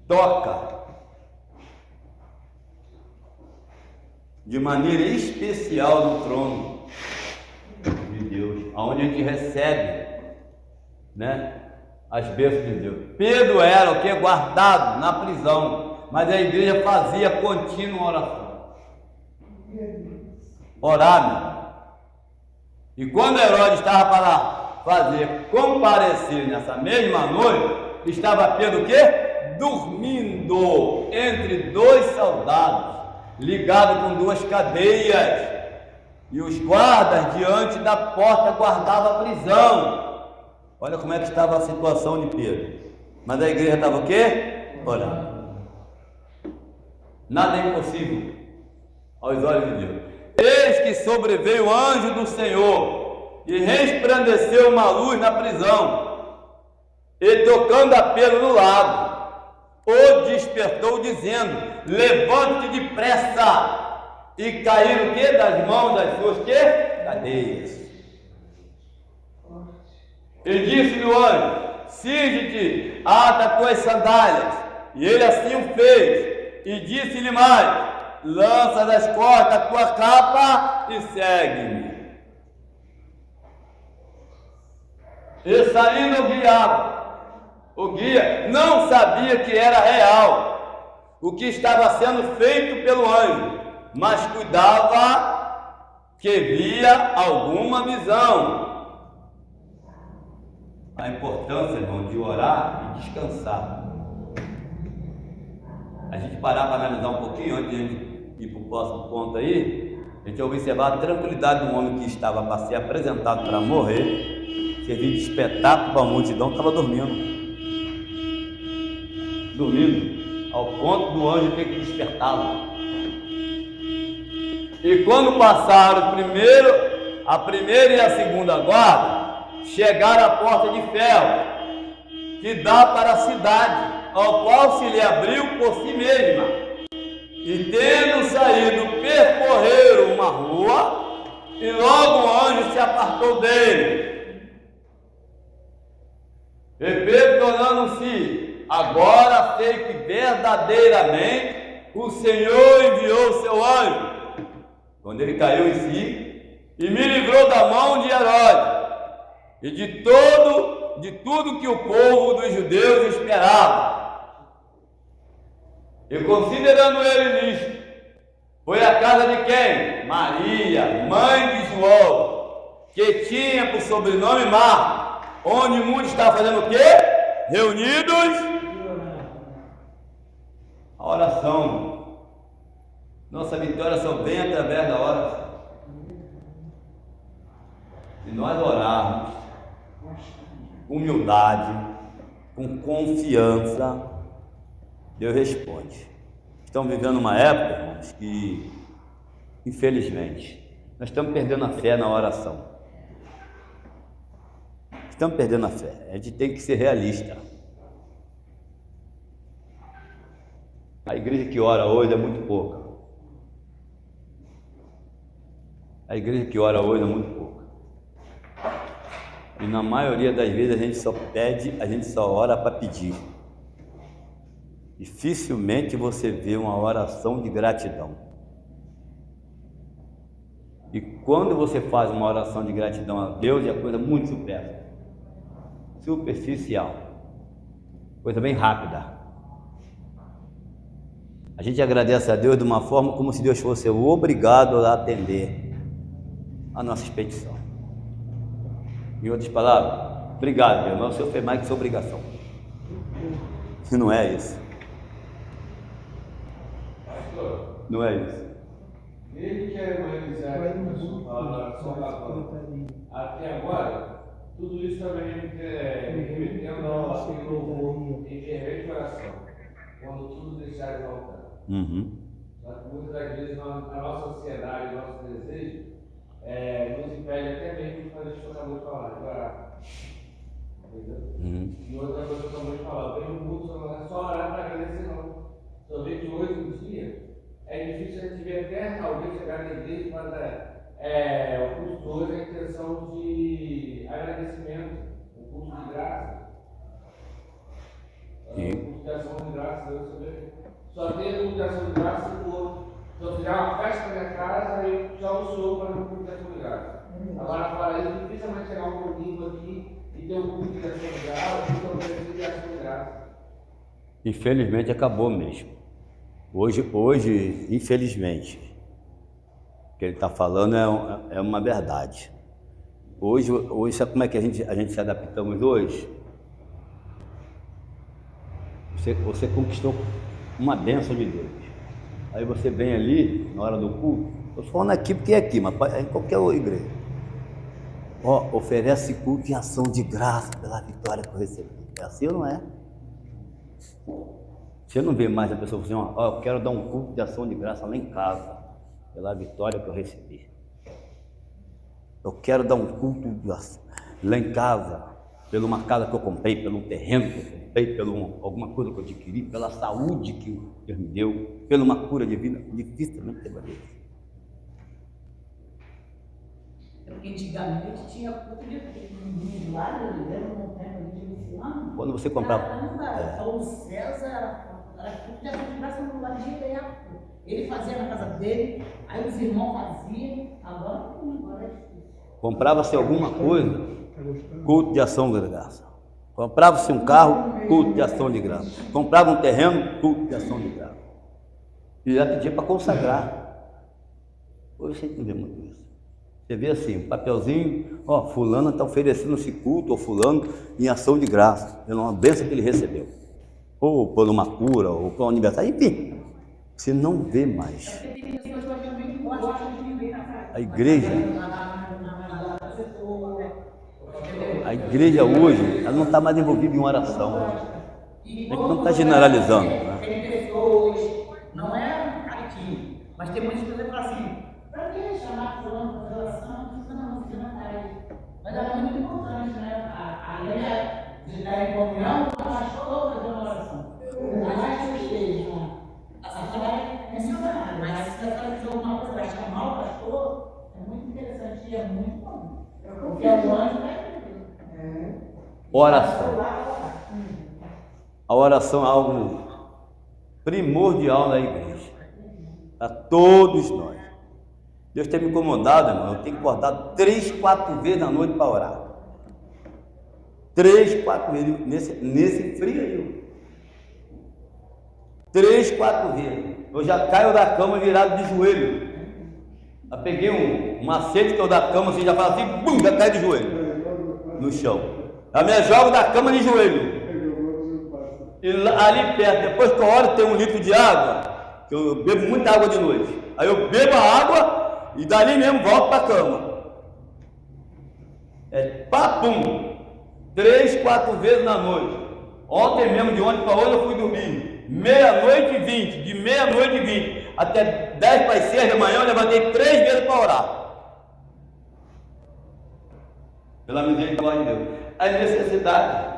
toca de maneira especial no trono de Deus, aonde a gente recebe, né, as bênçãos de Deus. Pedro era o que? Guardado na prisão, mas a igreja fazia contínua oração. Orar, meu. E quando Herodes estava para fazer comparecer nessa mesma noite, estava Pedro o quê? Dormindo entre dois soldados, ligado com duas cadeias, e os guardas diante da porta guardavam a prisão. Olha como é que estava a situação de Pedro. Mas a igreja estava o quê? Orando. Nada é impossível aos olhos de Deus. Eis que sobreveio o anjo do Senhor e resplandeceu uma luz na prisão, e tocando a Pedro no lado, o despertou dizendo: levante-te depressa. E caíram o quê? Das mãos das suas quê? Cadeias. E disse-lhe o anjo: cinge-te, ata as tuas sandálias. E ele assim o fez. E disse-lhe mais: lança das costas a tua capa e segue-me. E saindo o guia não sabia que era real o que estava sendo feito pelo anjo, mas cuidava que via alguma visão. A importância, irmão, de orar e descansar. A gente parar para analisar um pouquinho antes de a gente ir para o próximo ponto aí, a gente observar a tranquilidade do homem que estava para ser apresentado para morrer, servir de espetáculo para a multidão, estava dormindo, ao ponto do anjo ter que despertá-lo. E quando passaram a primeira e a segunda guarda, chegaram à porta de ferro que dá para a cidade, ao qual se lhe abriu por si mesma, e tendo saído, percorreram uma rua, e logo o anjo se apartou dele. E Pedro, tornando-se, agora sei que verdadeiramente o Senhor enviou o seu anjo, quando ele caiu em si, e me livrou da mão de Herodes, e de tudo que o povo dos judeus esperava. E considerando ele nisto, foi à casa de quem? Maria, mãe de João, que tinha por sobrenome Marcos, onde o mundo estava fazendo o quê? Reunidos. A oração. Nossa vitória só vem através da oração. Se nós orarmos com humildade, com confiança, Deus responde. Estamos vivendo uma época, irmãos, que, infelizmente, nós estamos perdendo a fé na oração. Estamos perdendo a fé. A gente tem que ser realista. A igreja que ora hoje é muito pouca. A igreja que ora hoje é muito pouca. E na maioria das vezes a gente só pede, a gente só ora para pedir. Dificilmente você vê uma oração de gratidão. E quando você faz uma oração de gratidão a Deus, é coisa muito superficial, coisa bem rápida. A gente agradece a Deus de uma forma como se Deus fosse obrigado a atender a nossa petição. Em outras palavras, obrigado, Deus, mas o Senhor fez mais que sua obrigação. E não é isso. Não é isso. Ele quer humanizar a sua palavra. Até agora, tudo isso também remetendo ao louvor em fervente oração, quando tudo deixar de voltar. Só que muitas das vezes a nossa ansiedade, o nosso desejo, nos impede até mesmo de fazer o que acabou de falar, de orar. Entendeu? E outra coisa que eu acabou de falar, eu vejo muito, não é só orar para agradecer, não. Só vejo que hoje em dia é difícil a gente ver até alguém chegar na igreja para dar o culto hoje a intenção de agradecimento, o culto de graça. O culto de ação de graça, só tem a culto de ação de graça se eu fizer uma festa na minha casa e eu chamo o Senhor para o culto de ação de graça. Agora, fora isso, dificilmente chegar um domingo aqui e ter um culto de ação de graça, um culto de ação de graça. Infelizmente acabou mesmo. Hoje, infelizmente, o que ele está falando é uma verdade. Hoje, sabe como é que a gente se adaptamos hoje? Você conquistou uma bênção de Deus. Aí você vem ali, na hora do culto, eu estou falando aqui porque é aqui, mas em qualquer igreja. Oferece culto de ação de graça pela vitória que eu recebi. É assim ou não é? Você não vê mais a pessoa assim, eu quero dar um culto de ação de graça lá em casa, pela vitória que eu recebi. Eu quero dar um culto de ação lá em casa, pela uma casa que eu comprei, pelo terreno que eu comprei, pela alguma coisa que eu adquiri, pela saúde que Deus me deu, pela uma cura divina. Dificilmente tem isso. Porque antigamente tinha culto de lá, não tem. Quando você comprava. O César era culto de ação de graça no lugar direto. Ele fazia na casa dele, aí os irmãos faziam, agora é difícil. Comprava-se alguma coisa, culto de ação de graça. Comprava-se um carro, culto de ação de graça. Comprava um terreno, culto de ação de graça. E já pedia para consagrar. Hoje você não vê muito isso. Você vê assim, um papelzinho, fulano está oferecendo esse culto, ou fulano, em ação de graça, pela uma bênção que ele recebeu. Ou por uma cura, ou por um aniversário, enfim. Você não vê mais. A igreja hoje, ela não está mais envolvida em oração. A gente não está generalizando. Né? Tem pessoas, não é aqui, mas tem muitas pessoas que falam assim, para que chamar fulano para oração? Não, você não está aí. Mas é muito importante, né? A ideia de estar em comunhão, o pastor fazer uma oração. Mas que esteja, a senhora vai mencionar, mas se você vai fazer alguma coisa, vai chamar o pastor, é muito interessante e é muito bom. Porque o anjo vai oração. A oração é algo primordial na igreja. A todos nós. Deus tem me incomodado, irmão. Eu tenho que acordar 3, 4 vezes na noite para orar. 3, 4 vezes nesse frio aí. 3, 4 vezes. Eu já caio da cama virado de joelho. Eu peguei um macete que eu da cama, assim, já falo assim, bum, já cai de joelho no chão. Eu me jogo da cama de joelho. E ali perto, depois que eu oro, tem 1 litro de água, que eu bebo muita água de noite. Aí eu bebo a água e dali mesmo volto para a cama. É papum, 3, 4 vezes na noite. Ontem mesmo, de ontem para hoje, eu fui dormir 00:20, de 00:20 até 10:06 da manhã, eu levantei 3 vezes para orar. Pela misericórdia de Deus. A necessidade.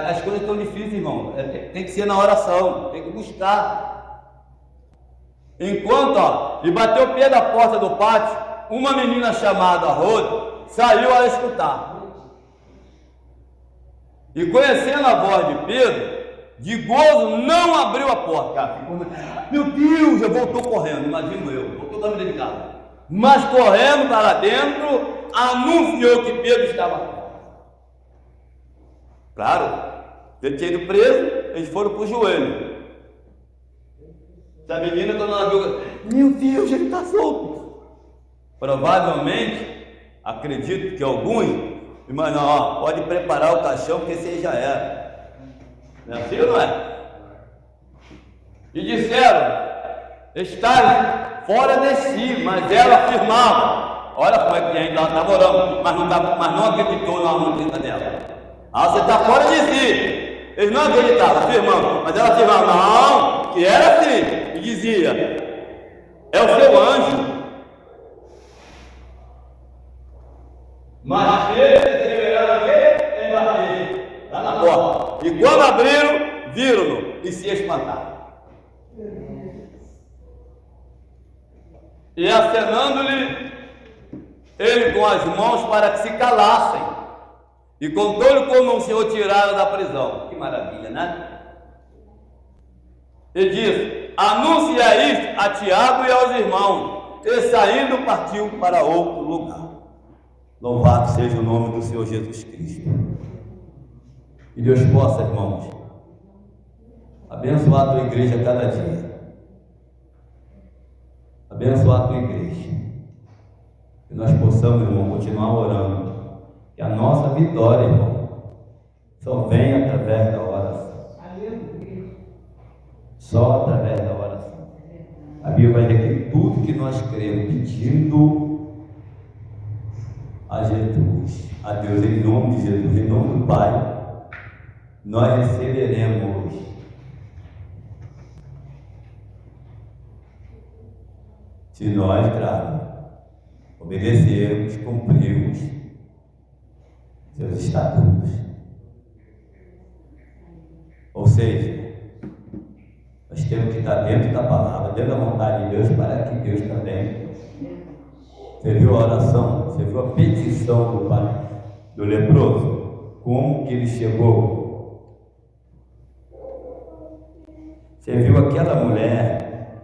As coisas estão difíceis, irmão. Tem que ser na oração, tem que buscar. Enquanto, e bateu o pé da porta do pátio, uma menina chamada Rose saiu a escutar. E conhecendo a voz de Pedro, de gozo não abriu a porta. Cara, meu Deus, eu voltou correndo, imagino eu, voltou da vida de casa. Mas correndo para lá dentro, anunciou que Pedro estava perto. Claro, ele tinha ido preso, eles foram para o joelho. Essa menina, quando ela viu, meu Deus, ele está solto. Provavelmente, acredito que alguns, mas não, pode preparar o caixão, porque esse aí já era. Não é assim ou não é? E disseram, está fora de si, mas ela afirmava. Olha como é que ainda ela estava orando, mas não acreditou na notícia dela. Você está fora de si. Eles não acreditavam, afirmando, mas ela afirmava, não, que era assim, e dizia, é o seu anjo. Mas ele deverá ver embaixo lá na porta. E quando abriram, viram-no e se espantaram. E acenando-lhe ele com as mãos para que se calassem, e contou-lhe como o Senhor tiraram da prisão. Que maravilha, né? E disse, anuncia isto a Tiago e aos irmãos, e saindo partiu para outro lugar. Louvado seja o nome do Senhor Jesus Cristo. E Deus possa, irmãos, abençoar a tua igreja a cada dia. Abençoar a tua igreja. Que nós possamos, irmão, continuar orando. Que a nossa vitória, irmão, só vem através da oração. Só através da oração. A Bíblia vai dizer que tudo que nós cremos pedindo a Jesus, a Deus, em nome de Jesus, em nome do Pai, nós receberemos. Se nós, claro, obedecermos, cumprirmos seus estatutos. Ou seja, nós temos que estar dentro da palavra, dentro da vontade de Deus, para que Deus também. Você viu a oração? Você viu a petição do pai do leproso? Como que ele chegou? Você viu aquela mulher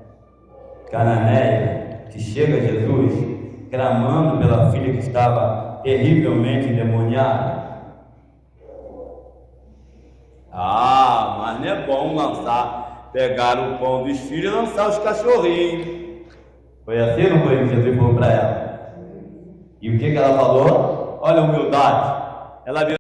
cananeia que chega a Jesus clamando pela filha que estava terrivelmente endemoniada? Ah, mas não é bom pegar o pão dos filhos e lançar os cachorrinhos. Foi assim ou não foi que Jesus falou para ela? E o que ela falou? Olha a humildade. Ela